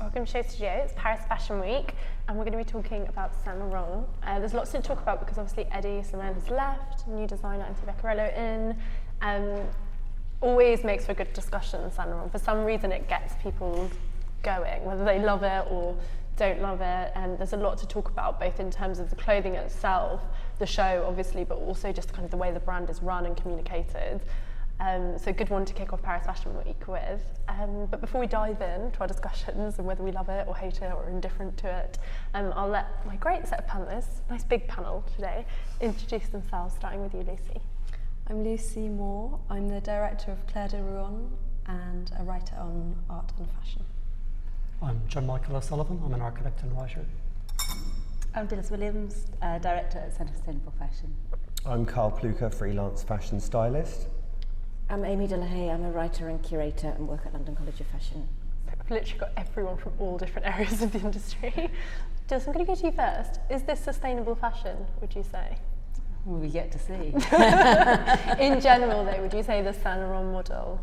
Welcome to Show Studio. It's Paris Fashion Week and we're going to be talking about Saint Laurent. There's lots to talk about because obviously Eddie Slimane has left, new designer Anthony Vaccarello in. Always makes for a good discussion, Saint Laurent. For some reason it gets people going, whether they love it or don't love it, and there's a lot to talk about both in terms of the clothing itself, the show obviously, but also just kind of the way the brand is run and communicated. So a good one to kick off Paris Fashion Week with. But before we dive in to our discussions and whether we love it or hate it or are indifferent to it, I'll let my great set of panellists, nice big panel today, introduce themselves, starting with you, Lucy. I'm Lucy Moore. I'm the director of Claire de Rouen and a writer on art and fashion. I'm John Michael O'Sullivan. I'm an architect and writer. I'm Dilys Williams, director at Centre for Sustainable Fashion. I'm Karl, Plewka, freelance fashion stylist. I'm Amy de la Haye. I'm a writer and curator and work at London College of Fashion. I've literally got everyone from all different areas of the industry. Dilys, I'm going to go to you first. Is this sustainable fashion, would you say? We've yet to see. In general though, would you say the Saint Laurent model?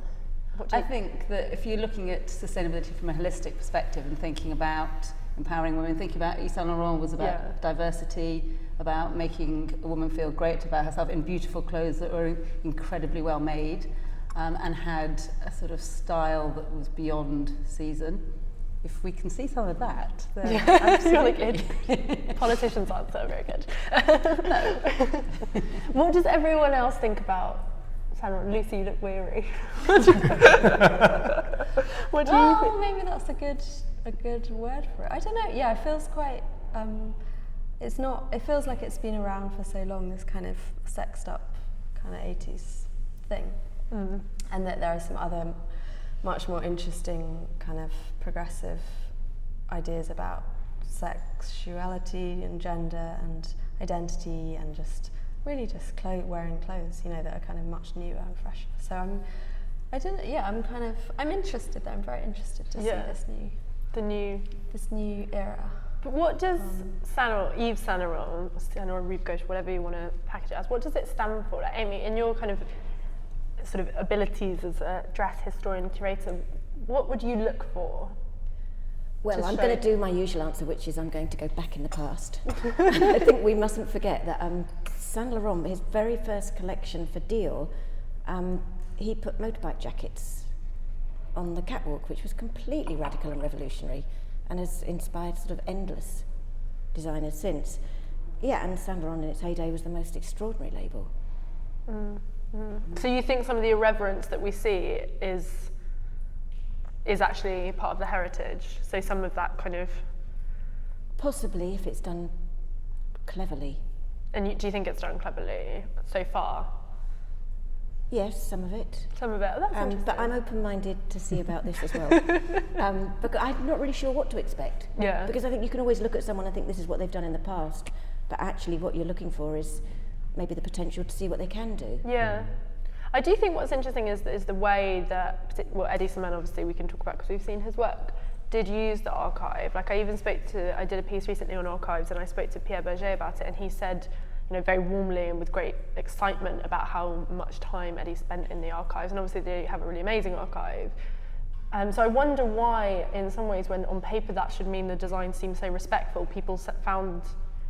I think that if you're looking at sustainability from a holistic perspective and thinking about empowering women, thinking about Saint Laurent was about diversity, about making a woman feel great about herself in beautiful clothes that were incredibly well made, and had a sort of style that was beyond season. If we can see some of that, then absolutely. Politicians aren't so very good. What does everyone else think about Saint Laurent? Lucy, you look weary. What do you think? Maybe that's a good word for it. I don't know. Yeah, it feels quite. It's not. It feels like it's been around for so long. This kind of sexed up, kind of 80s thing, and that there are some other, much more interesting kind of progressive ideas about sexuality and gender and identity and just really just wearing clothes, that are kind of much newer and fresher. So I'm interested though. I'm very interested to see this new era. But what does Yves Saint Laurent, or Rive Gauche, whatever you want to package it as, what does it stand for? Like, Amy, in your kind of sort of abilities as a dress historian and curator, what would you look for? Well, I'm going to do my usual answer, which is I'm going to go back in the past. I think we mustn't forget that Saint Laurent, his very first collection for Dior, he put motorbike jackets on the catwalk, which was completely radical and revolutionary, and has inspired sort of endless designers since. Yeah, and Saint Laurent in its heyday was the most extraordinary label. So you think some of the irreverence that we see is actually part of the heritage? So some of that kind of... Possibly, if it's done cleverly. And do you think it's done cleverly so far? Yes, some of it. Some of it, that's interesting. But I'm open-minded to see about this as well. But I'm not really sure what to expect. Yeah. Because I think you can always look at someone and think this is what they've done in the past, but actually what you're looking for is maybe the potential to see what they can do. Yeah. I do think what's interesting is the way that, Eddie Slimane obviously we can talk about because we've seen his work, did use the archive. Like I did a piece recently on archives and I spoke to Pierre Berger about it, and he said, very warmly and with great excitement about how much time Eddie spent in the archives, and obviously they have a really amazing archive. So I wonder why, in some ways, when on paper that should mean the design seems so respectful, people found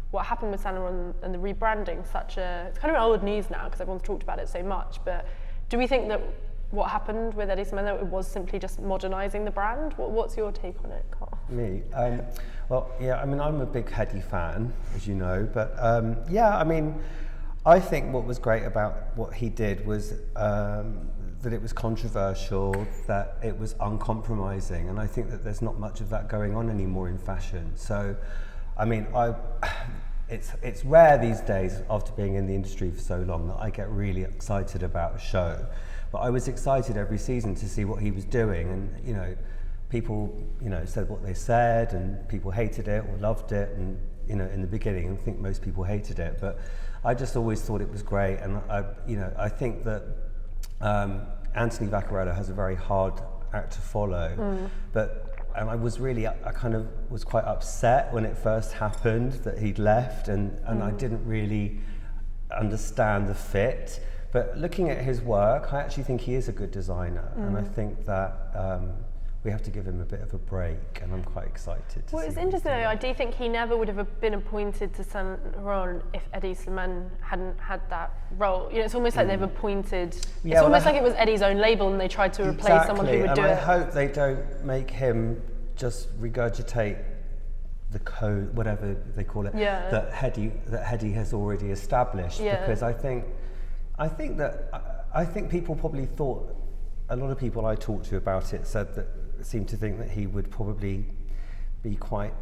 what happened with Saint Laurent and the rebranding it's kind of old news now because everyone's talked about it so much, but do we think that what happened with Eddie Slimane, it was simply just modernising the brand? What's your take on it, Karl? Me? I'm a big Eddie fan, as you know, but I think what was great about what he did was that it was controversial, that it was uncompromising, and I think that there's not much of that going on anymore in fashion. So, it's rare these days, after being in the industry for so long, that I get really excited about a show. But I was excited every season to see what he was doing, and people said what they said, and people hated it or loved it, and in the beginning, I think most people hated it, but I just always thought it was great, and I think that Anthony Vaccarello has a very hard act to follow, and I was quite upset when it first happened that he'd left, and I didn't really understand the fit. But looking at his work, I actually think he is a good designer, and I think that we have to give him a bit of a break, and I'm quite excited to see. Well, it's what he's interesting though, doing. I do think he never would have been appointed to Saint Laurent if Eddie Slimane hadn't had that role. You know, it's almost like they've appointed, Yeah, it's well, almost like it was Eddie's own label and they tried to replace someone who would and do I it. hope they don't make him just regurgitate the code, whatever they call it, Yeah. that Haye has already established. Yeah. Because I think people probably thought, a lot of people I talked to about it seemed to think that he would probably be quite,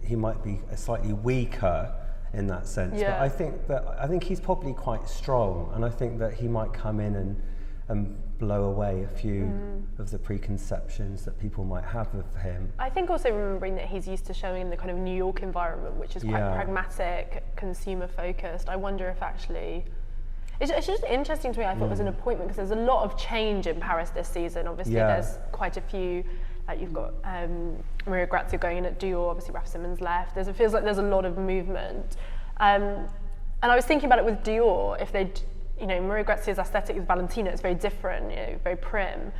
he might be slightly weaker in that sense. Yeah. But I think he's probably quite strong, and I think that he might come in and blow away a few of the preconceptions that people might have of him. I think also remembering that he's used to showing in the kind of New York environment, which is quite pragmatic, consumer focused. I wonder if actually, it's just interesting to me, I thought it was an appointment, because there's a lot of change in Paris this season. Obviously there's quite a few, like you've got Maria Grazia going in at Dior, obviously Raf Simons left. It feels like there's a lot of movement. And I was thinking about it with Dior, if they'd, Maria Grazia's aesthetic is Valentino, it's very different, very prim,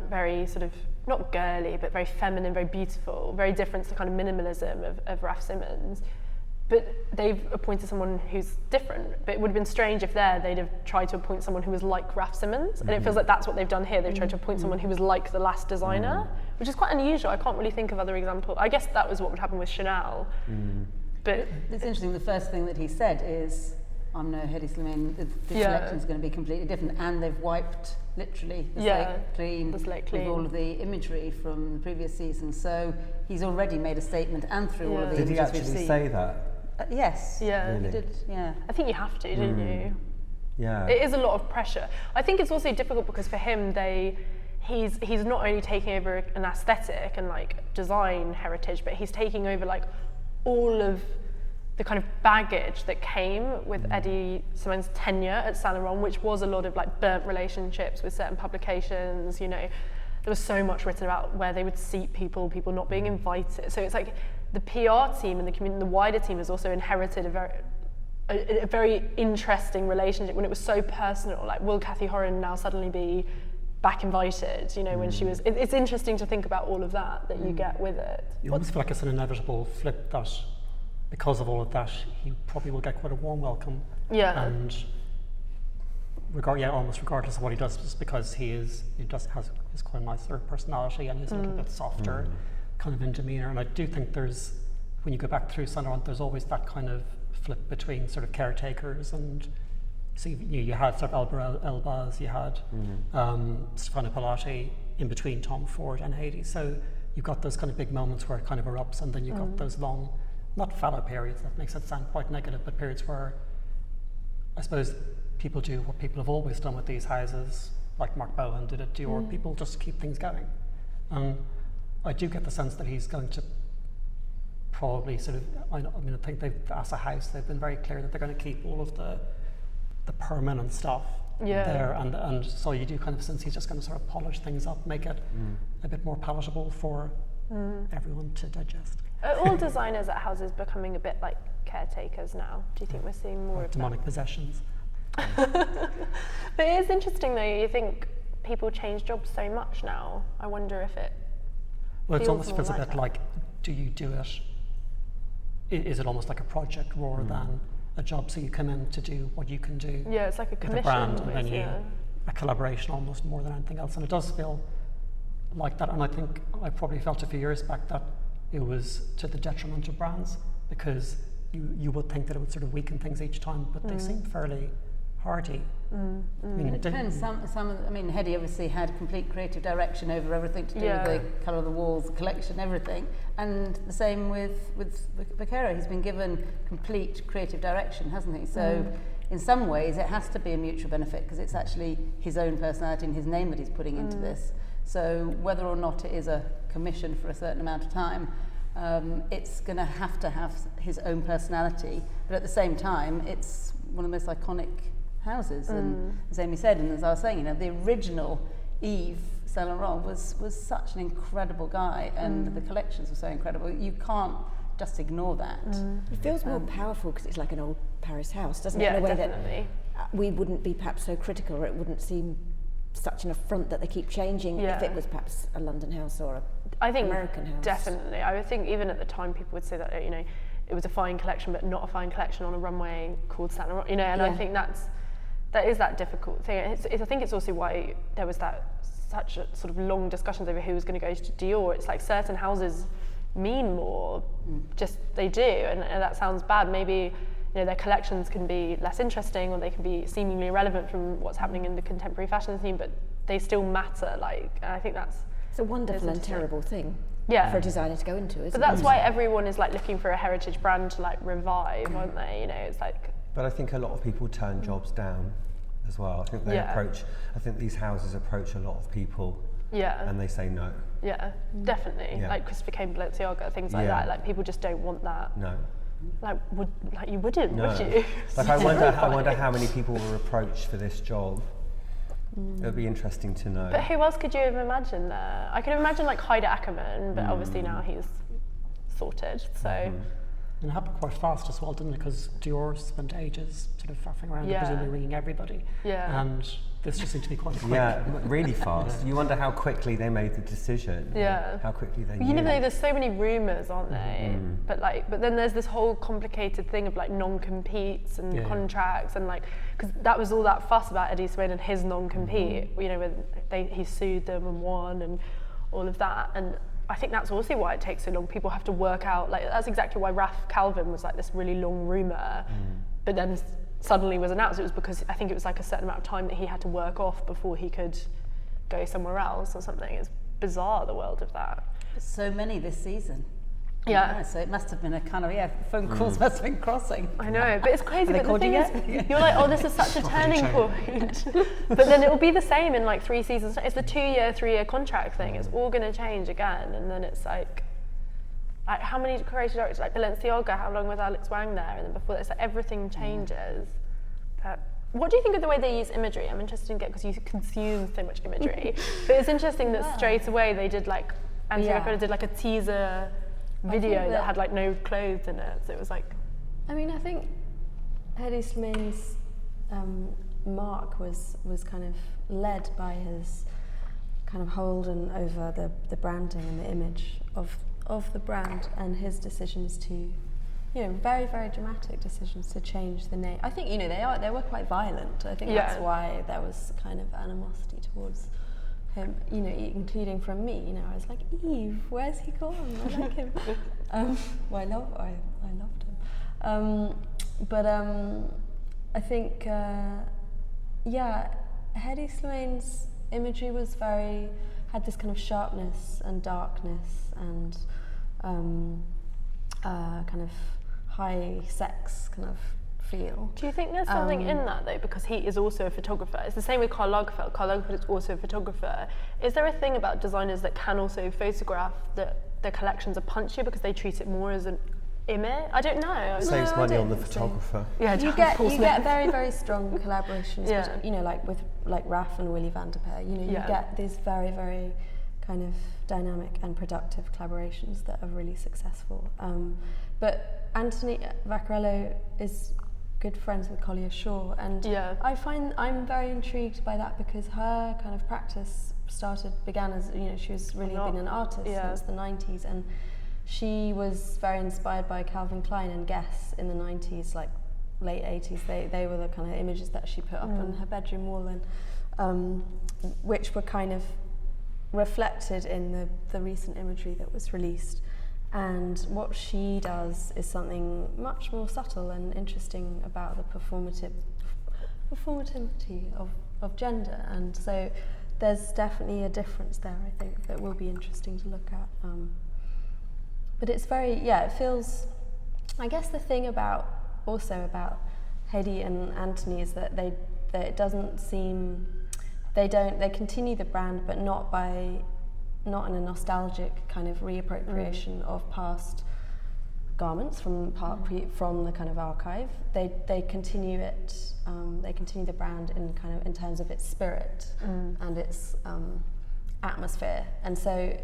very sort of, not girly, but very feminine, very beautiful, very different to the kind of minimalism of Raf Simons. But they've appointed someone who's different. But it would have been strange if they'd have tried to appoint someone who was like Raf Simons. And it feels like that's what they've done here. They've tried to appoint someone who was like the last designer, which is quite unusual. I can't really think of other examples. I guess that was what would happen with Chanel. But it's interesting, the first thing that he said is, I'm no Haye Slimane, the collection's going to be completely different. And they've wiped, literally, the slate clean with all of the imagery from the previous season. So he's already made a statement, and through all of the Did he images we've actually seen. say that? Yes. Yeah. Really? He did, yeah. I think you have to, don't you? Yeah. It is a lot of pressure. I think it's also difficult because for him, he's not only taking over an aesthetic and like design heritage, but he's taking over like all of the kind of baggage that came with Eddie Simone's tenure at Saint Laurent, which was a lot of like burnt relationships with certain publications. There was so much written about where they would seat people not being invited. So it's like the PR team and the community, the wider team has also inherited a very interesting relationship when it was so personal. Like, will Cathy Horan now suddenly be back invited? When she was. It's interesting to think about all of that you get with it. You almost feel like it's an inevitable flip that, because of all of that, he probably will get quite a warm welcome. Yeah. And almost regardless of what he does, just because has quite a nicer personality and he's a little bit softer, kind of in demeanour. And I do think when you go back through Saint Laurent, there's always that kind of flip between sort of caretakers and. So you had sort of Elbaz, you had Stefano Pilati in between Tom Ford and Haye. So you've got those kind of big moments where it kind of erupts, and then you've got those long, not fallow periods, that makes it sound quite negative, but periods where I suppose people do what people have always done with these houses, like Mark Bowen did at Dior. People just keep things going. I do get the sense that he's going to probably sort of, I think as a house, they've been very clear that they're going to keep all of the permanent stuff there, and so you do kind of sense he's just going to sort of polish things up, make it a bit more palatable for everyone to digest. Are all designers at houses becoming a bit like caretakers now? Do you think we're seeing more of demonic possessions? But it is interesting though, you think people change jobs so much now. I wonder if it it almost feels a bit that. like, do you do it, is it almost like a project rather than a job, so you come in to do what you can do. Yeah, it's like a with commission. a brand, and then almost, a collaboration almost more than anything else. And it does feel like that. And I think I probably felt a few years back that it was to the detriment of brands, because you would think that it would sort of weaken things each time, but they seem fairly hardy. I mean, It depends. Haye obviously had complete creative direction over everything to do with the colour of the walls, the collection, everything. And the same with Vaquero. He's been given complete creative direction, hasn't he? So in some ways it has to be a mutual benefit, because it's actually his own personality and his name that he's putting into this. So whether or not it is a commission for a certain amount of time, it's going to have his own personality. But at the same time, it's one of the most iconic houses, and as Amy said, and as I was saying, the original Yves Saint Laurent was such an incredible guy, and the collections were so incredible. You can't just ignore that. It feels more powerful because it's like an old Paris house, doesn't it? Yeah, In a way definitely. that we wouldn't be perhaps so critical, or it wouldn't seem such an affront that they keep changing if it was perhaps a London house or I think American house. Definitely. I would think even at the time people would say that, it was a fine collection but not a fine collection on a runway called Saint Laurent, and I think that is that difficult thing. I think it's also why there was such a sort of long discussions over who was going to go to Dior. It's like certain houses mean more, just they do, and that sounds bad. Maybe their collections can be less interesting or they can be seemingly irrelevant from what's happening in the contemporary fashion scene, but they still matter. And I think it's a wonderful and terrible thing for a designer to go into, isn't it? But that's why everyone is like looking for a heritage brand to like revive, aren't they? It's like. But I think a lot of people turn jobs down as well. I think I think these houses approach a lot of people. Yeah. And they say no. Yeah, definitely. Yeah. Like Christopher Kane, Balenciaga, things like that. Like people just don't want that. No. You wouldn't, would you? Like I wonder how many people were approached for this job. It would be interesting to know. But who else could you have imagined there? I could have imagined like Haye Ackerman, but obviously now he's sorted. So. And it happened quite fast as well, didn't it? Because Dior spent ages sort of faffing around and presumably ringing everybody. Yeah. And this just seemed to be quite quick. Yeah, really fast. You wonder how quickly they made the decision. Yeah. How quickly they knew. There's so many rumours, aren't they? But then there's this whole complicated thing of like non-competes and contracts and like, because that was all that fuss about Eddie Swain and his non-compete, when he sued them and won and all of that. And I think that's also why it takes so long. People have to work out, like that's exactly why Raf Calvin was like this really long rumour, but then suddenly was announced. It was because I think it was like a certain amount of time that he had to work off before he could go somewhere else or something. It's bizarre, the world of that. So many this season. Yeah. So it must have been a kind of, phone calls must have been crossing. I know, but it's crazy. But the thing is, you're like, oh, this is such a turning point. But then it will be the same in like 3 seasons. It's the 2-year, 3-year contract thing. It's all going to change again. And then it's like how many creative directors, like Balenciaga, how long was Alex Wang there? And then before that, it's like everything changes. But what do you think of the way they use imagery? I'm interested in because you consume so much imagery. But it's interesting that straight away they did like, Anthony did like a teaser video that had like no clothes in it, so it was like. I mean, I think Hedi Slimani's mark was kind of led by his kind of hold and over the branding and the image of the brand, and his decisions to, very, very dramatic decisions to change the name. I think they were quite violent. I think that's why there was kind of animosity towards him, including from me. I was like, Eve, where's he gone? I like him. I loved him. I think, Hedi Slimani's imagery had this kind of sharpness and darkness and kind of high sex kind of feel. Do you think there's something in that though, because he is also a photographer? It's the same with Karl Lagerfeld. Karl Lagerfeld is also a photographer. Is there a thing about designers that can also photograph that their collections are punchier because they treat it more as an image? I don't know. Saves money on the photographer. Yeah, you get very, very strong collaborations. Like with Raf and Willy van der Peer. You get these very, very kind of dynamic and productive collaborations that are really successful. But Anthony Vaccarello is good friends with Collier Shaw, and I find I'm very intrigued by that because her kind of practice began as she was really been an artist since the 90s, and she was very inspired by Calvin Klein and Guess in the 90s, like late 80s. They were the kind of images that she put up on her bedroom wall, and which were kind of reflected in the recent imagery that was released. And what she does is something much more subtle and interesting about the performativity of gender, and so there's definitely a difference there, I think, that will be interesting to look at. But it's very, it feels, I guess the thing about Hedi and Anthony is that it doesn't seem, they continue the brand, but not in a nostalgic kind of reappropriation of past garments from the kind of archive. They continue it. They continue the brand in terms of its spirit and its atmosphere. And so,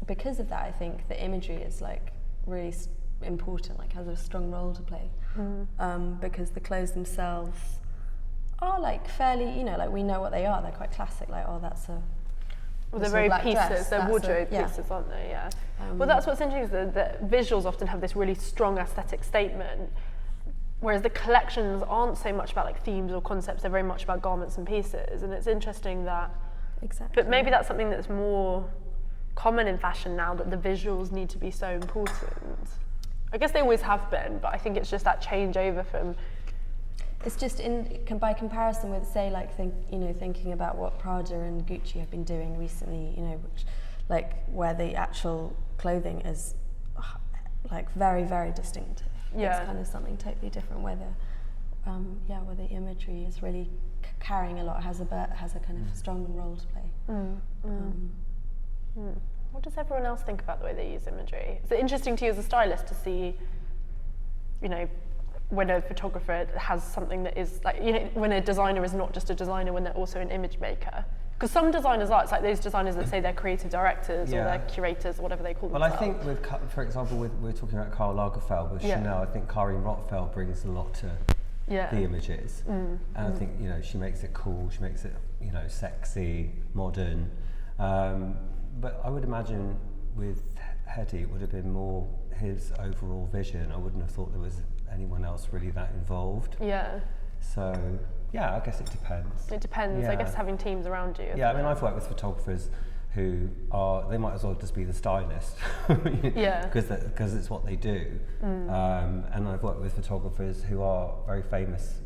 because of that, I think the imagery is like really important. Like has a strong role to play because the clothes themselves are like fairly, you know, like we know what they are. They're quite classic. Like, oh, that's a. Well, they're very pieces. Dress, they're wardrobe pieces, aren't they? Yeah. Well, that's what's interesting is that visuals often have this really strong aesthetic statement, whereas the collections aren't so much about like themes or concepts. They're very much about garments and pieces. And it's interesting that. Exactly. But maybe that's something that's more common in fashion now, that the visuals need to be so important. I guess they always have been, but I think it's just that changeover from. It's just by comparison with, say, like thinking about what Prada and Gucci have been doing recently, you know, which, like, where the actual clothing is, like, very, very distinctive. Yeah. It's kind of something totally different. Where the imagery is really carrying a lot, has a kind of strong role to play. What does everyone else think about the way they use imagery? Is it interesting to you as a stylist to see, you know, when a photographer has something that is like, you know, when a designer is not just a designer, when they're also an image maker? Because some designers are, it's like those designers that say they're creative directors or they're curators or whatever they call themselves. Well, I think for example, we're talking about Karl Lagerfeld with Chanel. I think Karin Rothfeld brings a lot to the images, and I think, you know, she makes it cool, she makes it, you know, sexy, modern. But I would imagine with Haye it would have been more his overall vision. I wouldn't have thought there was anyone else really that involved. Yeah. So, yeah, I guess it depends. It depends, Yeah. I guess, having teams around you. Yeah, I mean, I've worked with photographers who they might as well just be the stylist. Yeah. Because it's what they do. And I've worked with photographers who are very famous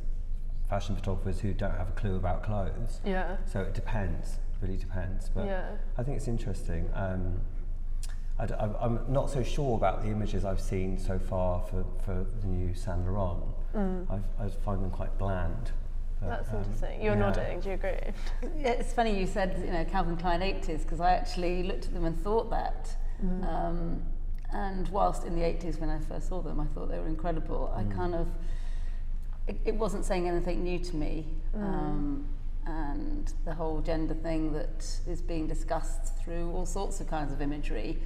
fashion photographers who don't have a clue about clothes. Yeah. So it depends, really depends. But I think it's interesting. I'm not so sure about the images I've seen so far for the new Saint Laurent. I find them quite bland. But, that's interesting. You're nodding, do you agree? Yeah, it's funny you said, you know, Calvin Klein 80s, because I actually looked at them and thought that. And whilst in the 80s when I first saw them, I thought they were incredible, I kind of, it wasn't saying anything new to me. And the whole gender thing that is being discussed through all sorts of kinds of imagery,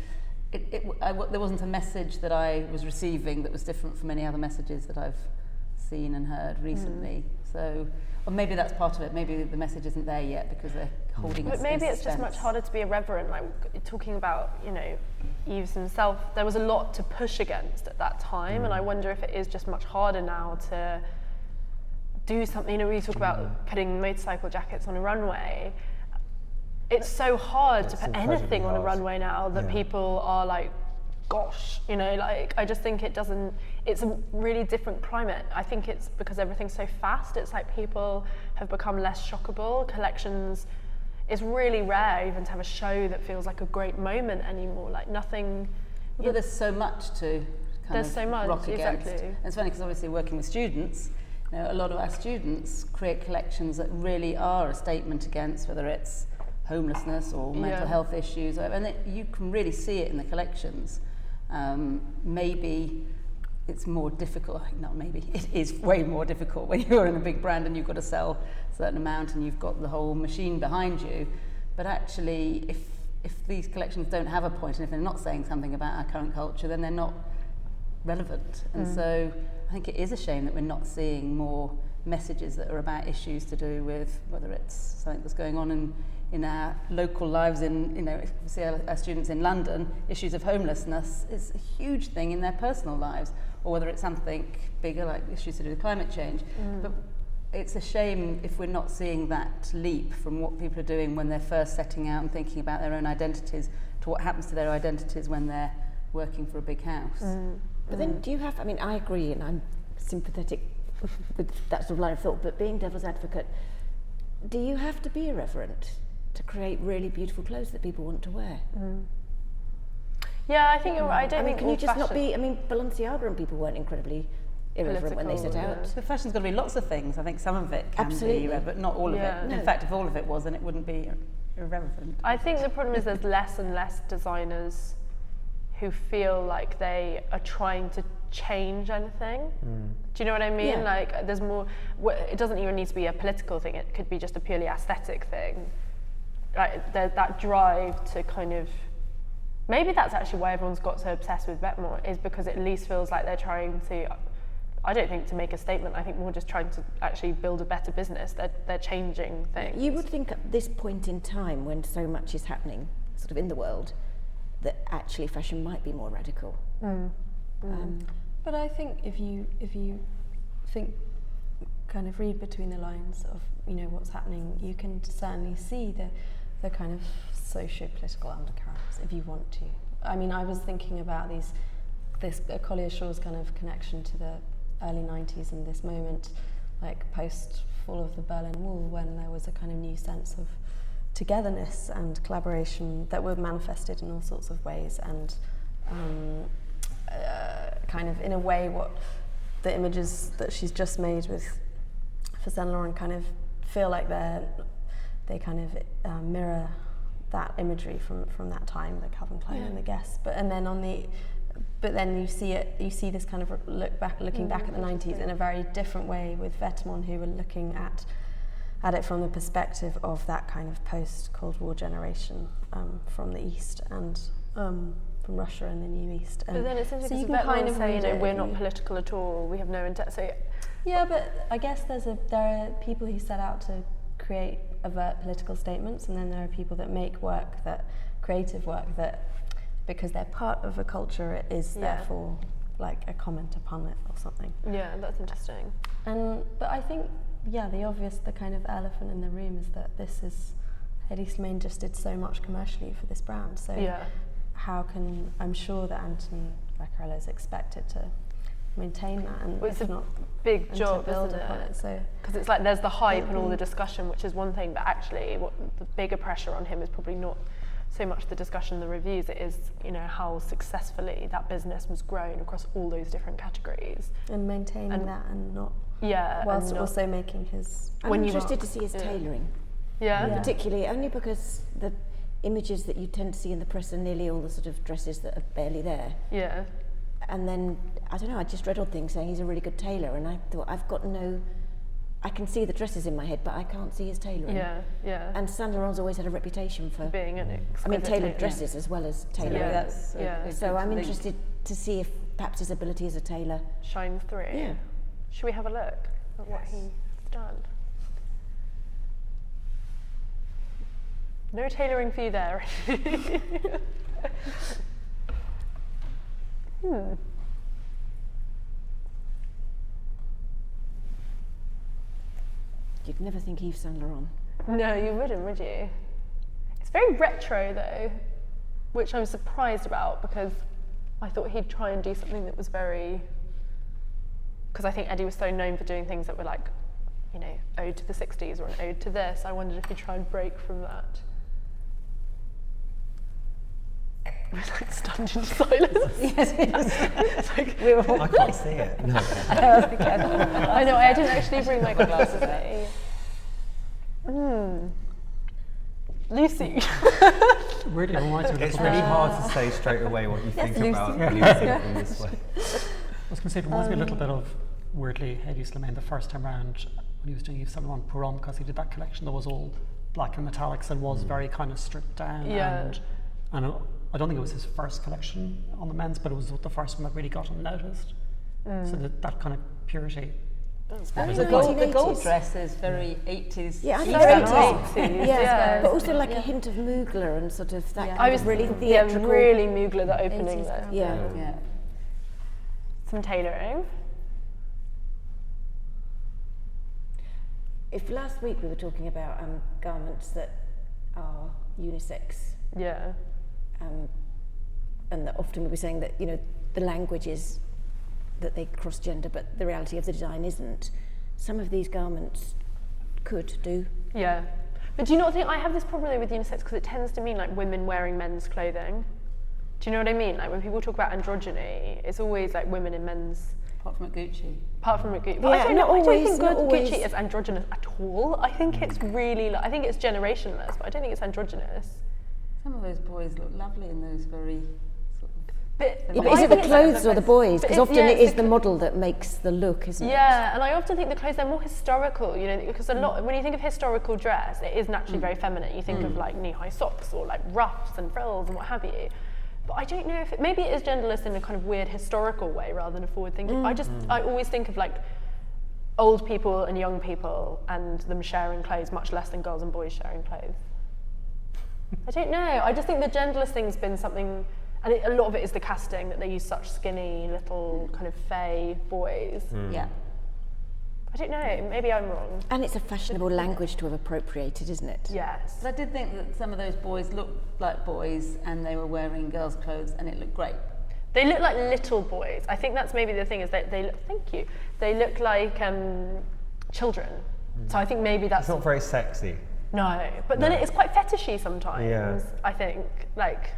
there wasn't a message that I was receiving that was different from any other messages that I've seen and heard recently. So, or maybe that's part of it. Maybe the message isn't there yet because they're holding. But maybe it's just much harder to be irreverent. Like talking about, you know, Yves himself, there was a lot to push against at that time, and I wonder if it is just much harder now to do something. You know, we talk about putting motorcycle jackets on a runway. It's so hard to put anything on a runway now that people are like, gosh, you know, like, I just think it's a really different climate. I think it's because everything's so fast. It's like people have become less shockable. Collections, it's really rare even to have a show that feels like a great moment anymore. Like nothing. Yeah, there's so much to rock against. Exactly. And it's funny because obviously working with students, you know, a lot of our students create collections that really are a statement against whether it's homelessness or mental health issues, and you can really see it in the collections. Maybe it's more difficult, not maybe, it is way more difficult when you're in a big brand and you've got to sell a certain amount and you've got the whole machine behind you. But actually, if these collections don't have a point, and if they're not saying something about our current culture, then they're not relevant. And so I think it is a shame that we're not seeing more messages that are about issues to do with whether it's something that's going on in our local lives, in, you know, if we see our students in London, issues of homelessness is a huge thing in their personal lives, or whether it's something bigger like issues to do with climate change. But it's a shame if we're not seeing that leap from what people are doing when they're first setting out and thinking about their own identities to what happens to their identities when they're working for a big house. But then do you have, I mean, I agree and I'm sympathetic with that sort of line of thought, but being devil's advocate, do you have to be irreverent to create really beautiful clothes that people want to wear? Yeah, I think you're right. I don't I mean, think can you just not fashion- be, I mean, Balenciaga and people weren't incredibly irreverent when they set Political, out. The fashion's got to be lots of things. I think some of it can Absolutely. be, but not all of Yeah. it. No. In fact, if all of it was, then it wouldn't be irrelevant. I think the problem is there's less and less designers who feel like they are trying to change anything. Do you know what I mean? Yeah. Like there's more, it doesn't even need to be a political thing, it could be just a purely aesthetic thing. Like that drive to kind of, maybe that's actually why everyone's got so obsessed with Vetements, is because it at least feels like they're trying to I don't think to make a statement. I think more just trying to actually build a better business. They're changing things. You would think at this point in time, when so much is happening sort of in the world, that actually fashion might be more radical. But I think if you think, kind of read between the lines of what's happening, you can certainly see the kind of socio-political undercurrents if you want to. I mean, I was thinking about this Collier Shaw's kind of connection to the early 90s and this moment, like post fall of the Berlin Wall, when there was a kind of new sense of togetherness and collaboration that were manifested in all sorts of ways, and kind of in a way what the images that she's just made for Saint Laurent kind of feel like they kind of mirror that imagery from that time, the Calvin Klein and the Guess. But then you see this kind of looking back at the 90s in a very different way with Vetements, who were looking at it from the perspective of that kind of post-Cold War generation from the East and from Russia and the New East. But then it's interesting because Vetements say, we're not political at all, we have no intent. So yeah, but I guess there are people who set out to create overt political statements, and then there are people that make creative work that, because they're part of a culture, it is therefore like a comment upon it or something. Yeah, that's interesting. But I think, the kind of elephant in the room is that Hedi Slimane just did so much commercially for this brand. So I'm sure that Anthony Vaccarello is expected to maintain that, and it's if a not, big job, build isn't upon it. So because it's like there's the hype and all the discussion, which is one thing, but actually what the bigger pressure on him is probably not so much the discussion, the reviews, it is how successfully that business was grown across all those different categories and maintaining that and not whilst also making his. I'm interested to see his tailoring. Particularly only because the images that you tend to see in the press are nearly all the sort of dresses that are barely there. Yeah. And then, I don't know, I just read odd things saying he's a really good tailor, and I thought, I can see the dresses in my head, but I can't see his tailoring. Yeah. And Saint Laurent's always had a reputation for being an exquisite tailored dresses as well as tailoring. So I'm interested to see if perhaps his ability as a tailor shines through. Yeah. Should we have a look at what he's done? No tailoring for you there. You'd never think Yves Saint Laurent. No, you wouldn't, would you? It's very retro though, which I'm surprised about, because I thought he'd try and do something that was very, because I think Eddie was so known for doing things that were like, ode to the 60s or an ode to this. I wondered if he'd try and break from that. We're like stunned into silence. It's like, I can't see it. No. I know, I didn't actually bring my glasses with me. Lucy. Really reminds me. It's really hard to say straight away what you think about Lucy in this way. I was going to say, it reminds me a little bit of, weirdly, Hedi Slimane the first time around when he was doing Yves Saint Laurent Pour Homme, because he did that collection that was all black and metallics and was very kind of stripped down. And I don't think it was his first collection on the men's, but it was the first one that really got unnoticed. So that kind of purity. The gold dress is very 80s. Yeah, I think very 80s. But also like a hint of Mugler and sort of that kind of really theatrical. Really Mugler, the opening there. Yeah. Some tailoring. If last week we were talking about garments that are unisex. Yeah. And that often we were saying that the language is that they cross gender, but the reality of the design isn't. Some of these garments could do. Yeah, but do you not think I have this problem though with unisex, because it tends to mean like women wearing men's clothing? Do you know what I mean? Like when people talk about androgyny, it's always like women in men's. Apart from at Gucci. But I don't think Gucci is androgynous at all. I think it's really, I think it's generationless, but I don't think it's androgynous. Some of those boys look lovely in those very But is it the clothes or the boys? Because often it is the model that makes the look, isn't it? Yeah, and I often think the clothes, they're more historical, because a lot, when you think of historical dress, it is naturally very feminine. You think of like knee-high socks or like ruffs and frills and what have you. But I don't know if maybe it is genderless in a kind of weird historical way rather than a forward thinking. I always think of like old people and young people and them sharing clothes much less than girls and boys sharing clothes. I don't know. I just think the genderless thing's been something, and a lot of it is the casting, that they use such skinny little kind of fey boys. Yeah. I don't know. Maybe I'm wrong. And it's a fashionable language to have appropriated, isn't it? Yes. But I did think that some of those boys looked like boys and they were wearing girls' clothes and it looked great. They look like little boys. I think that's maybe the thing, is that they look, thank you, they look like children. So I think maybe that's... It's not very sexy. No, but then it is quite fetishy sometimes, Yeah. I think. Like,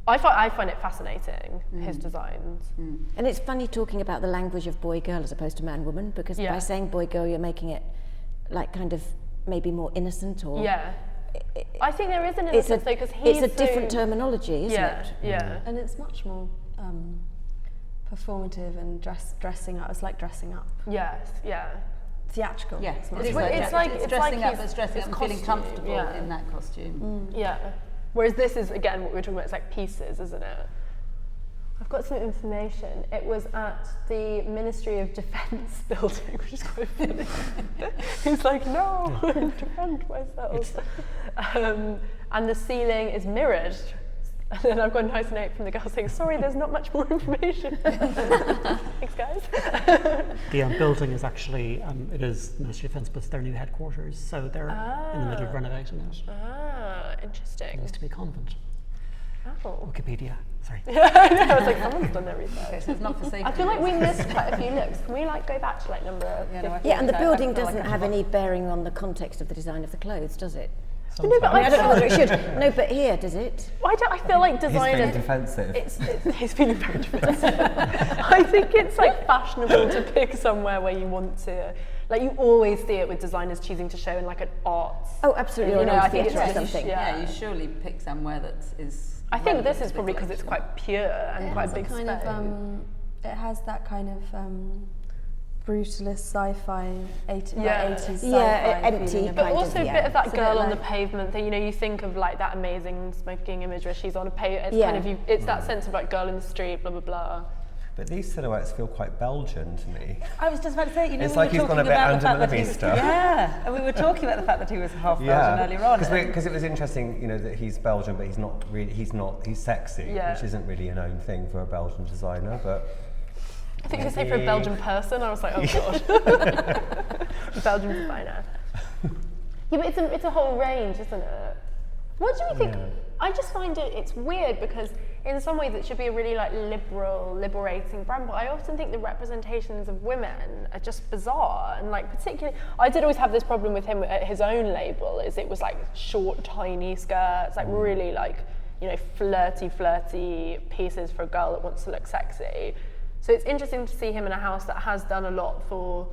I find it fascinating, his designs. And it's funny talking about the language of boy-girl as opposed to man-woman, because by saying boy-girl, you're making it like kind of maybe more innocent or... Yeah. I think there is an innocence though, because he's It's a different terminology, isn't it? Yeah. And it's much more performative and dressing up. It's like dressing up. Yes, yeah. Theatrical. Yes, It's it's much it's like, like- it's it's dressing like up, it's dressing his up and feeling costume, comfortable yeah. in that costume. Yeah. Whereas this is, again, what we were talking about, it's like pieces, isn't it? I've got some information. It was at the Ministry of Defence building, which is quite funny. He's like, no, defend myself. And the ceiling is mirrored. And then I've got a nice note from the girl saying, sorry, there's not much more information. Thanks, guys. The building is actually, it is Ministry of Defence, but it's their new headquarters, so they're in the middle of renovating it. Ah, It interesting. used to be a convent. Oh. Wikipedia, sorry. I was like, someone's done their research. Okay, so it's not for safety. I feel like we missed quite a few looks. Can we like go back to like number 50? Yeah, and the I building feel like doesn't have any bearing on the context of the design of the clothes, does it? No, but I don't know whether it should. No, but here, does it? I feel like He's designers... being defensive. He's feeling very defensive. I think it's like fashionable to pick somewhere where you want to... Like you always see it with designers choosing to show in like an arts... Oh, absolutely, or You know, an I old think theatre or it's- something. yeah. You surely pick somewhere that is... I think this relevant is to the probably because it's collection. quite pure and quite big kind space. of it has that kind of brutalist sci-fi 80s sci-fi empty, feeling But about it. also a bit of that It's a bit girl on the like- pavement thing, you know, you think of like that amazing smoking image where she's on a pavement, it's Yeah. kind of, it's that sense of like girl in the street, blah, blah, blah. But these silhouettes feel quite Belgian to me. I was just about to say, you know, It's we like were he's gone a talking bit about the under fact the that he- Vista. Yeah, and we were talking about the fact that he was half Belgian earlier on. Because it was interesting, you know, that he's Belgian, but he's not really, he's sexy, Yeah. which isn't really a known thing for a Belgian designer, but... I think you say for a Belgian person, I was like, oh god. Belgian designer. Yeah, but it's a whole range, isn't it? What do you think? Yeah. I just find it's weird because in some ways it should be a really like liberal, liberating brand, but I often think the representations of women are just bizarre, and like particularly, I did always have this problem with him at his own label, is it was like short, tiny skirts, like really like, you know, flirty pieces for a girl that wants to look sexy. So it's interesting to see him in a house that has done a lot for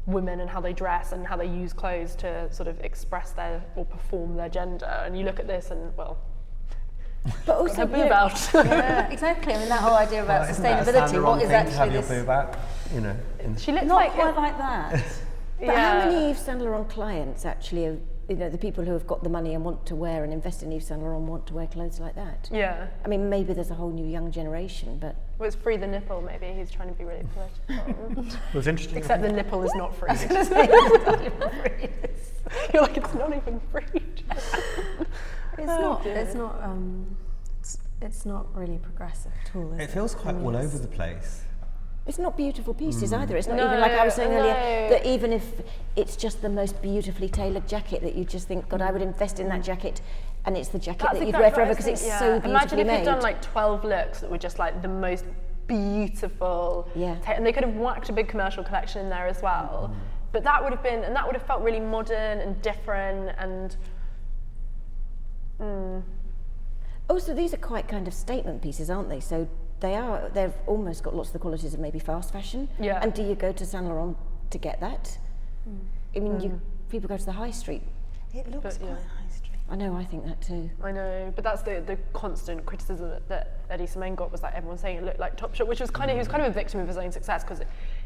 women and how they dress and how they use clothes to sort of express their or perform their gender. And you look at this and, well, But also, her you boob know, out. Yeah, exactly. I mean, that whole idea about Isn't that a sustainability, Saint what Laurent is thing to have actually your this... boob out? You know, She looks Not like quite like that. but how many Yves Saint Laurent clients actually are, you know, the people who have got the money and want to wear and invest in Yves Saint Laurent want to wear clothes like that? Yeah. I mean, maybe there's a whole new young generation, but Well, it's free the nipple, maybe. He's trying to be really political. It was interesting. Except the nipple is not free. You're like, it's not even free. It's not really progressive at all. Is it feels quite I mean, all it's- over the place. it's not beautiful pieces either. It's not No, even like I was saying earlier, no. that even if it's just the most beautifully tailored jacket that you just think, God, I would invest in that jacket, and it's the jacket that you'd wear forever because it's so beautifully Imagine if made. you'd done like 12 looks that were just like the most beautiful. Yeah. And they could have whacked a big commercial collection in there as well. But that would have been, and that would have felt really modern and different and. Also, these are quite kind of statement pieces, aren't they? So they've almost got lots of the qualities of maybe fast fashion. Yeah. And do you go to Saint Laurent to get that? I mean, people go to the high street. It looks But, yeah. quite high street. I know, I think that too. I know, but that's the constant criticism that Eddie Semaine got, was like everyone saying it looked like Topshop, which was kind of, he was kind of a victim of his own success because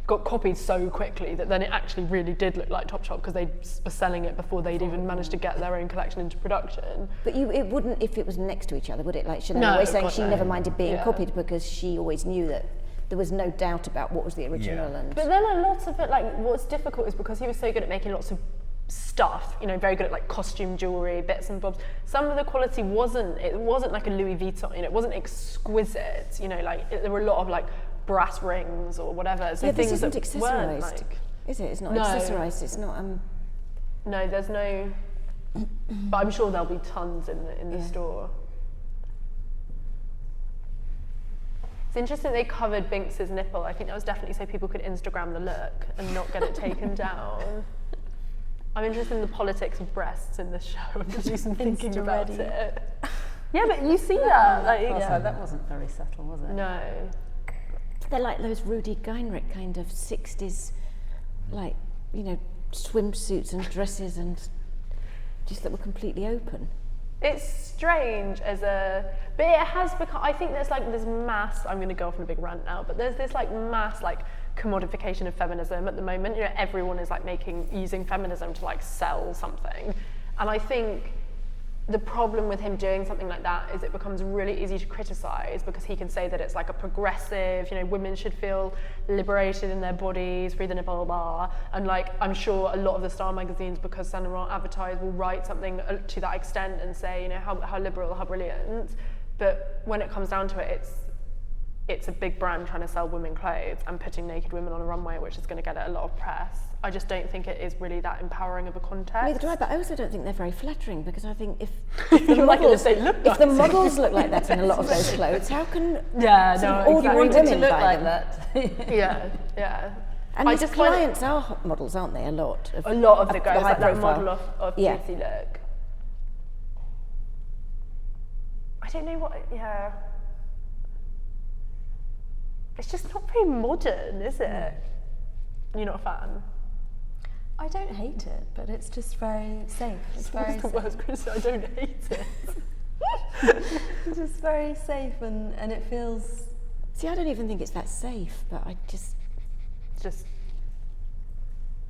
got copied so quickly that then it actually really did look like Topshop because they were selling it before they'd even managed to get their own collection into production. But it wouldn't if it was next to each other, would it? Like Chanel No, always saying God, she no. never minded being Yeah. copied because she always knew that there was no doubt about what was the original. Yeah. And But then a lot of it, like, what's difficult is because he was so good at making lots of stuff, you know, very good at like costume jewelry, bits and bobs. Some of the quality wasn't like a Louis Vuitton, you know, it wasn't exquisite, you know, like there were a lot of like brass rings or whatever. So yeah, this things isn't that weren't accessorised, like, is it? It's not No. accessorised. It's not. no, there's no, but I'm sure there'll be tons in the Yeah. store. It's interesting they covered Binks's nipple. I think that was definitely so people could Instagram the look and not get it taken down. I'm interested in the politics of breasts in this show. I'm just used to thinking Insta about ready. it. Yeah, but you see that, like, Also, that wasn't very subtle, was it? no. They're like those Rudy Geinrich kind of 60s, like, you know, swimsuits and dresses and just that were completely open. It's strange but it has become, I think there's like this mass, I'm going to go off on a big rant now, but there's this like mass like commodification of feminism at the moment. You know, everyone is like using feminism to like sell something. And I think the problem with him doing something like that is it becomes really easy to criticize because he can say that it's like a progressive, you know, women should feel liberated in their bodies, free the nipple, blah. And like, I'm sure a lot of the style magazines, because Saint Laurent advertise, will write something to that extent and say, you know, how liberal, how brilliant. But when it comes down to it, it's a big brand trying to sell women clothes and putting naked women on a runway, which is going to get a lot of press. I just don't think it is really that empowering of a context. Neither do I, but I also don't think they're very flattering because I think if You're like, if they look if the nice. models look like that in a lot of those clothes, how can Yeah, sort no, of ordinary exactly. women To look buy like them? that. Yeah. And I his just find it- clients are models, aren't they? A lot of A lot of the the guys, high like that profile. model of Yeah. juicy look. I don't know what, yeah. It's just not very modern, is it? You're not a fan? I don't hate it, but it's just very safe. It's very What's the safe. worst criticism? I don't hate it. It's just very safe and it feels. See, I don't even think it's that safe, but I just Just,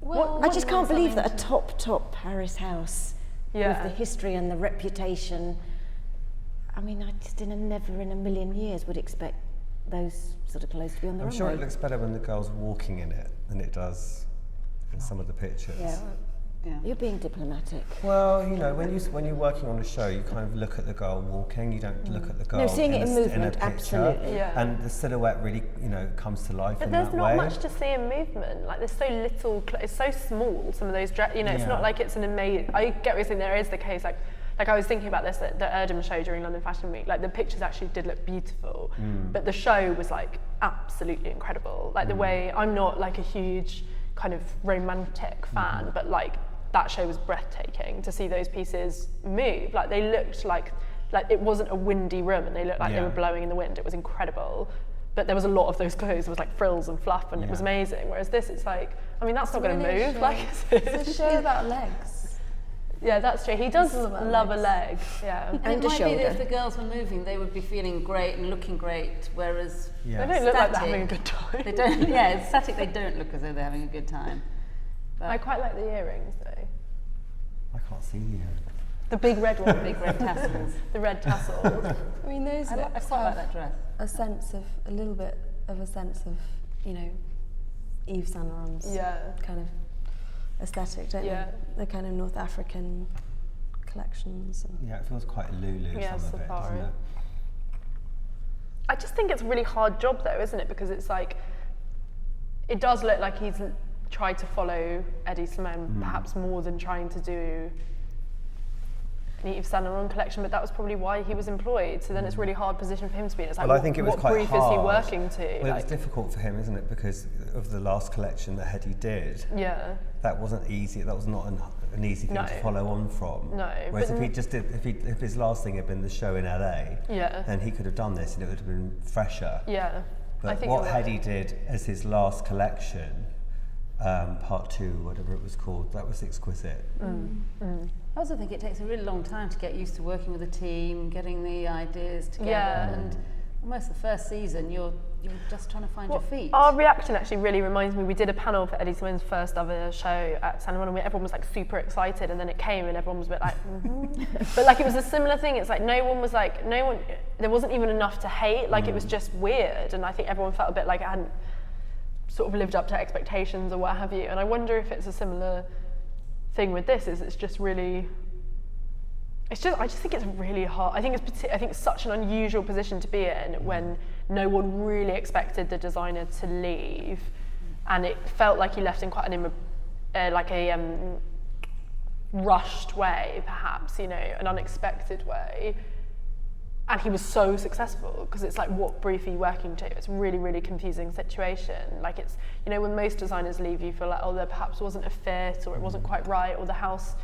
Well, I just can't believe that a something top Paris house yeah. with the history and the reputation. I mean, I just never in a million years would expect those sort of clothes to be on the I'm runway. sure it looks better when the girl's walking in it than it does in some of the pictures. Yeah, Yeah. you're being diplomatic. Well, you know, when you're working on a show, you kind of look at the girl walking. You don't look at the girl seeing it in a movement, picture. absolutely. Yeah. And the silhouette really, you know, comes to life But in there's that not way. much to see in movement. Like, there's so little, it's so small, some of those, you know, it's Yeah. not like it's an amazing, I get what you're saying, there is the case, like I was thinking about this at the Erdem show during London Fashion Week, like the pictures actually did look beautiful, but the show was like absolutely incredible. Like the way, I'm not like a huge kind of romantic fan, but like that show was breathtaking to see those pieces move. Like they looked like it wasn't a windy room and they looked like they Yeah. were blowing in the wind. It was incredible. But there was a lot of those clothes, there was like frills and fluff and it was Yeah. amazing. Whereas this, it's like, I mean, that's not going to really a move. show. Like, It's a show about legs. yeah, that's true. He does It's all about love a legs. leg. Yeah. And And it a might be that if shoulder. the girls were moving, they would be feeling great and looking great, whereas Yeah. They don't look like they're Static. having a good time. they don't. Yeah, it's static. They don't look as though they're having a good time. But I quite like the earrings though. I can't see you. The big red one, big red tassels. the red tassels. I mean, those I looks quite like have that dress. a little bit of a sense of, you know, Yves Saint Laurent's Yeah. kind of aesthetic, don't Yeah. they? The kind of North African collections. And Yeah, it feels quite Lulu, Yeah, some of it, doesn't safari. it? I just think it's a really hard job though, isn't it? Because it's like, it does look like he's tried to follow Eddie Slimane perhaps more than trying to do an Yves Saint Laurent collection, but that was probably why he was employed. So then it's a really hard position for him to be in. It's like, Well, I think it was what quite brief hard. is he working to? Well, it was Like, difficult for him, isn't it? Because of the last collection that Hedy did. yeah. That wasn't easy. That was not an easy thing No. to follow on from. No, Whereas but if he just did, if his last thing had been the show in LA, Yeah. then he could have done this and it would have been fresher. Yeah. I But think what you're right. Hedy did as his last collection, part 2, whatever it was called, that was exquisite. I also think it takes a really long time to get used to working with a team, getting the ideas together, Yeah. and almost the first season, you're just trying to find your feet. Our reaction actually really reminds me, we did a panel for Eddie Slimaine's first ever show at San Laurent, and everyone was like super excited, and then it came and everyone was a bit like, But like it was a similar thing. It's like there wasn't even enough to hate, like it was just weird, and I think everyone felt a bit like it hadn't sort of lived up to expectations or what have you. And I wonder if it's a similar thing with this, is it's just really, I just think it's really hard. I think it's such an unusual position to be in when no one really expected the designer to leave, and it felt like he left in quite an rushed way, perhaps, you know, an unexpected way. And he was so successful, because it's like, what brief are you working to? It's a really, really confusing situation. Like it's, you know, when most designers leave, you feel like, oh, there perhaps wasn't a fit, or it wasn't quite right, or the house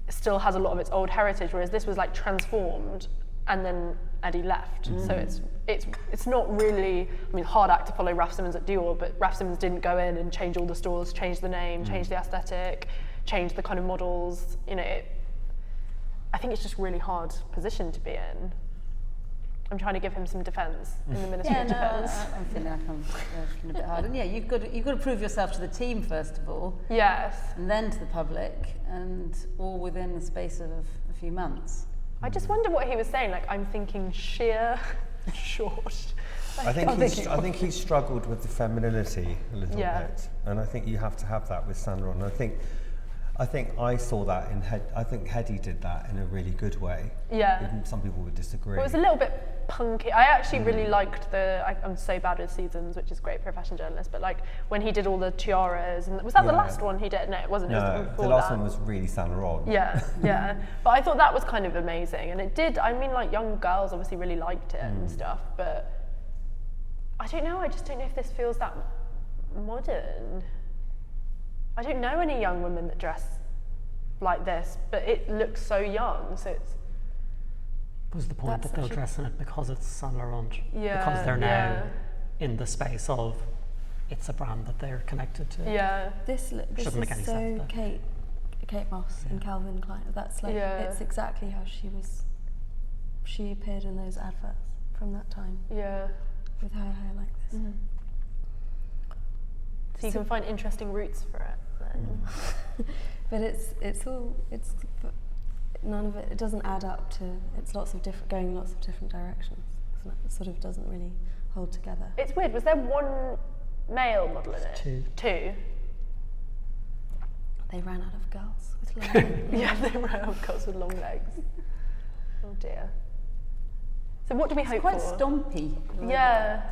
still has a lot of its old heritage, whereas this was like transformed, and then Eddie left. So it's not really, I mean, hard act to follow Raf Simons at Dior, but Raf Simons didn't go in and change all the stores, change the name, change the aesthetic, change the kind of models. You know, I think it's just really hard position to be in. I'm trying to give him some defence in the Ministry of Defence. I'm feeling like I'm a bit hard. And yeah, you've got to prove yourself to the team first of all. Yes. And then to the public, and all within the space of a few months. I just wonder what he was saying. Like, I'm thinking sheer, short. I think he struggled with the femininity a little bit, and I think you have to have that with Saint Laurent. I think I saw that I think Haye did that in a really good way. Yeah. Even some people would disagree. Well, it was a little bit punky. I actually really liked I'm so bad with seasons, which is great for a fashion journalist, but like when he did all the tiaras, and was that the last one he did? No, it wasn't. No, it was the one before the last that. one was really Saint Laurent. Yeah. But I thought that was kind of amazing, and it did. I mean, like young girls obviously really liked it and stuff, but I don't know. I just don't know if this feels that modern. I don't know any young women that dress like this, but it looks so young, so it's... Was the point that they'll dress in it because it's Saint Laurent? Yeah, because they're now in the space of, it's a brand that they're connected to. Yeah. This is so Kate Moss and Calvin Klein. That's like, it's exactly how she appeared in those adverts from that time. Yeah. With her hair like this. Mm. So you can find interesting roots for it then. But none of it doesn't add up to, it's going in lots of different directions. It sort of doesn't really hold together. It's weird, was there one male model in it? Two? They ran out of girls with long legs. Yeah, they ran out of girls with long legs. Oh dear. So what do we hope for? It's quite stompy. Yeah.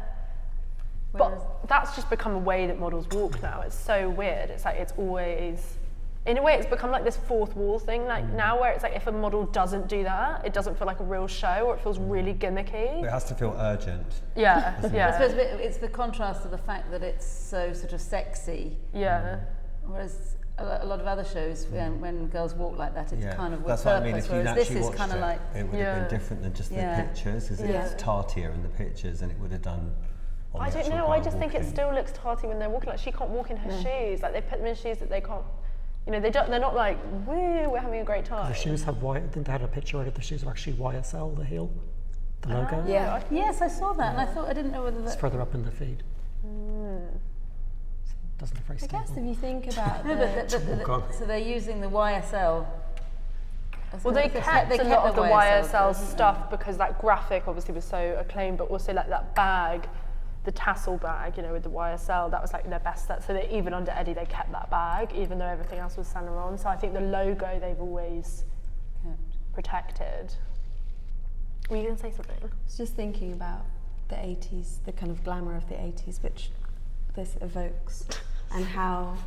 But that's just become a way that models walk now. It's so weird. It's like, it's always, in a way it's become like this fourth wall thing, like now, where it's like if a model doesn't do that, it doesn't feel like a real show, or it feels really gimmicky. It has to feel urgent. Yeah. I suppose it's the contrast of the fact that it's so sort of sexy. Yeah. Whereas a lot of other shows, when girls walk like that, it's kind of with That's purpose. what I mean. If you whereas naturally this is watched kind of it, like, it would have been different than just the pictures, because it's tartier in the pictures, and it would have done. I don't know. I just think it still looks tarty when they're walking. Like, she can't walk in her shoes. Like, they put them in shoes that they can't. You know, they're not like, woo, we're having a great time. The shoes have I think they had a picture of the shoes are actually YSL, the heel, the logo. Yeah. Yes, I saw that, and I didn't know whether it's further up in the feed. Doesn't look very I stable. guess if you think about so they're using the YSL. Well, they kept a lot of the YSL stuff because that graphic obviously was so acclaimed, but also like that bag, the tassel bag, you know, with the YSL, that was like their best set. So they, even under Eddie, they kept that bag, even though everything else was Saint Laurent. So I think the logo they've always protected. Were you going to say something? I was just thinking about the 80s, the kind of glamour of the 80s, which this evokes, and how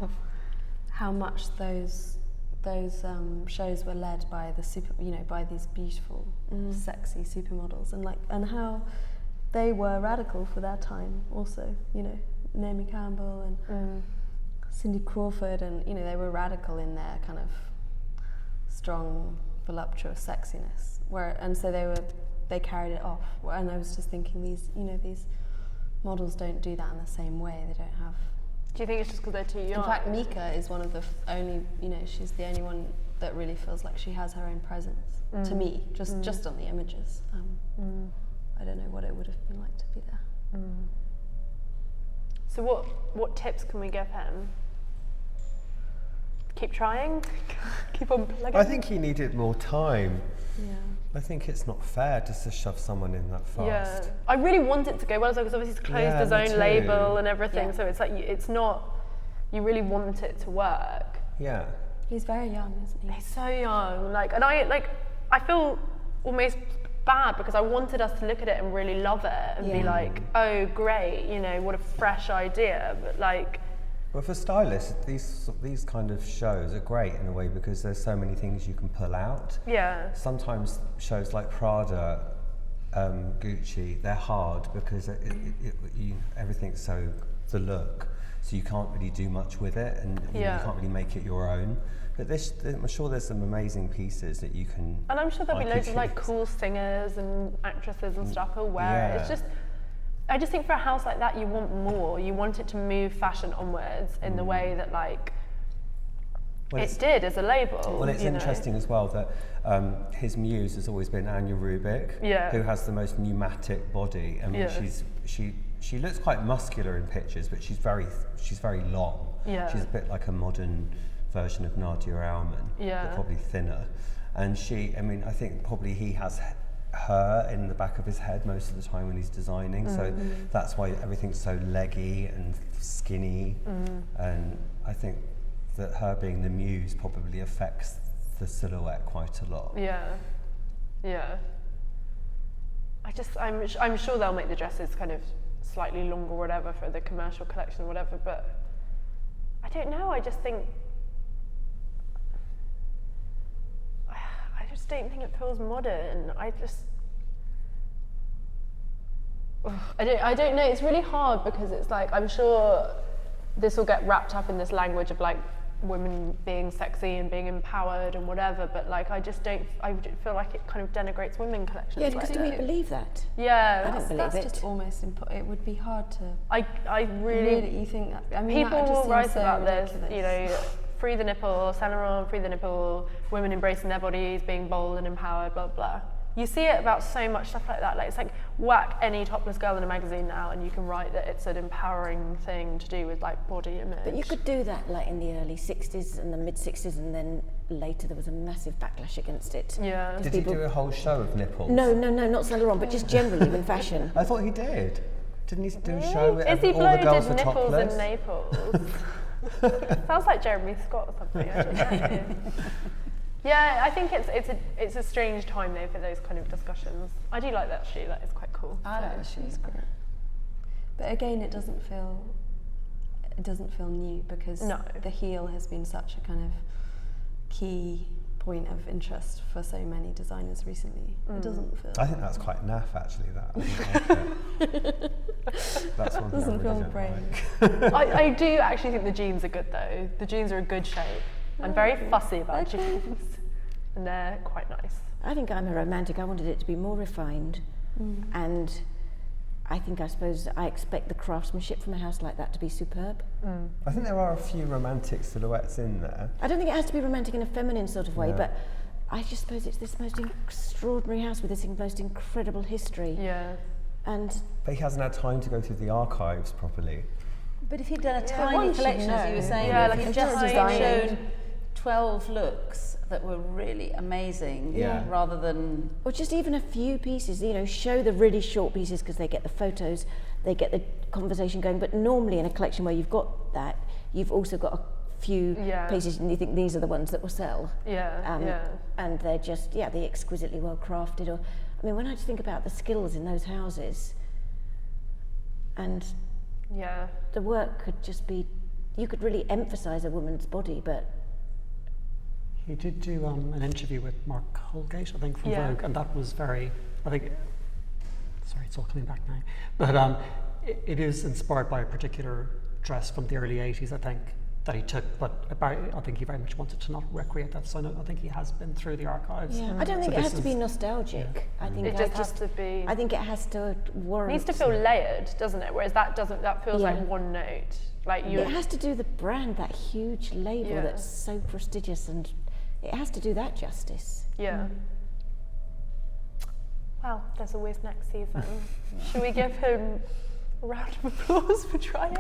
much those shows were led by by these beautiful, sexy supermodels, and how they were radical for their time also, you know, Naomi Campbell and Cindy Crawford, and you know, they were radical in their kind of strong, voluptuous sexiness, and so they carried it off. And I was just thinking, these models don't do that in the same way. They don't have. Do you think it's just because they're too young? In fact, Mika is one of the only, she's the only one that really feels like she has her own presence, to me, just on the images. I don't know what it would have been like to be there. So what tips can we give him? Keep trying? Keep on plugging? I think he needed more time. Yeah. I think it's not fair just to shove someone in that fast. Yeah, I really want it to go well, because obviously he's closed his me own too. label and everything, Yeah. so it's like, it's not, you really want it to work. Yeah. He's very young, isn't he? He's so young, and I feel almost bad because I wanted us to look at it and really love it and be Yeah. like, oh great, what a fresh idea, but like, But for stylists, these kind of shows are great in a way because there's so many things you can pull out. yeah, Sometimes shows like Prada, Gucci, they're hard because everything's so the look, so you can't really do much with it, and you can't really make it your own. But I'm sure there's some amazing pieces that you can. and I'm sure there'll be loads of like use. cool singers and actresses and stuff who'll wear it. It's Yeah. just, I just think for a house like that, you want more. You want it to move fashion onwards in the way that like Well, it did as a label. Well, it's you know. interesting as well that his muse has always been Anya Rubik, Yeah. who has the most pneumatic body. I mean, Yeah. she looks quite muscular in pictures, but she's very long. Yeah. She's a bit like a modern version of Nadia Aumann, Yeah. but probably thinner. And I think probably he has her in the back of his head most of the time when he's designing, so that's why everything's so leggy and skinny. And I think that her being the muse probably affects the silhouette quite a lot. Yeah. I'm sure they'll make the dresses kind of slightly longer or whatever for the commercial collection or whatever, but I don't know, I just think, I just don't think it feels modern. I don't know, it's really hard because it's like, I'm sure this will get wrapped up in this language of like women being sexy and being empowered and whatever, but like I feel like it kind of denigrates women collections. Yeah, like because do we believe that? Yeah, I don't believe That's it. just almost it would be hard to I really you think that, I mean, people that just will seems write so about ridiculous. this, free the nipple, Saint Laurent, free the nipple, women embracing their bodies, being bold and empowered, blah, blah. You see it about so much stuff like that. Like, it's like whack any topless girl in a magazine now and you can write that it's an empowering thing to do with like body image. But you could do that like in the early 60s and the mid 60s, and then later there was a massive backlash against it. Yeah. Did he do a whole show of nipples? No, not Saint Laurent, but just generally in fashion. I thought he did. Didn't he do a show with Izzy all Blow the girls did were nipples topless? in Naples. Sounds like Jeremy Scott or something. I don't know. Yeah, I think it's a strange time though for those kind of discussions. I do like that shoe. That is quite cool. I like the shoes. great. But again, it doesn't feel new because No. the heel has been such a kind of key point of interest for so many designers recently. It doesn't feel. I think that's quite naff, actually. That. I think that's one thing Doesn't I feel really don't brave. like. I do actually think the jeans are good though. The jeans are a good shape. I'm very fussy about jeans, and they're quite nice. I think I'm a romantic. I wanted it to be more refined, and I suppose I expect the craftsmanship from a house like that to be superb. I think there are a few romantic silhouettes in there. I don't think it has to be romantic in a feminine sort of way, Yeah. but I just suppose it's this most extraordinary house with this most incredible history. Yeah. And But he hasn't had time to go through the archives properly. But if he'd done a Yeah, tiny one should collection, as you were know. saying, Yeah, if like he'd a just tiny- shown 12 looks that were really amazing, Yeah. rather than or just even a few pieces, show the really short pieces because they get the photos, they get the conversation going. But normally in a collection where you've got that, you've also got a few Yeah. pieces and you think these are the ones that will sell. Yeah. And they're just, they're exquisitely well crafted. Or, I mean, when I just think about the skills in those houses, and Yeah. the work could just be, you could really emphasise a woman's body, but He did do an interview with Mark Holgate, I think, from Yeah. Vogue, and that was very, sorry, it's all coming back now, but it is inspired by a particular dress from the early 80s, I think, that he took, but I think he very much wanted to not recreate that, so I think he has been through the archives. I don't think So it this has to be is- nostalgic. I think It just has to be. I think it has to warrant. Needs to feel layered, doesn't it? Whereas that doesn't. That feels Yeah. like one note. Like you. It has to do the brand, that huge label Yeah. that's so prestigious, and it has to do that justice. Yeah. Well, there's always next season. Should we give him a round of applause for trying?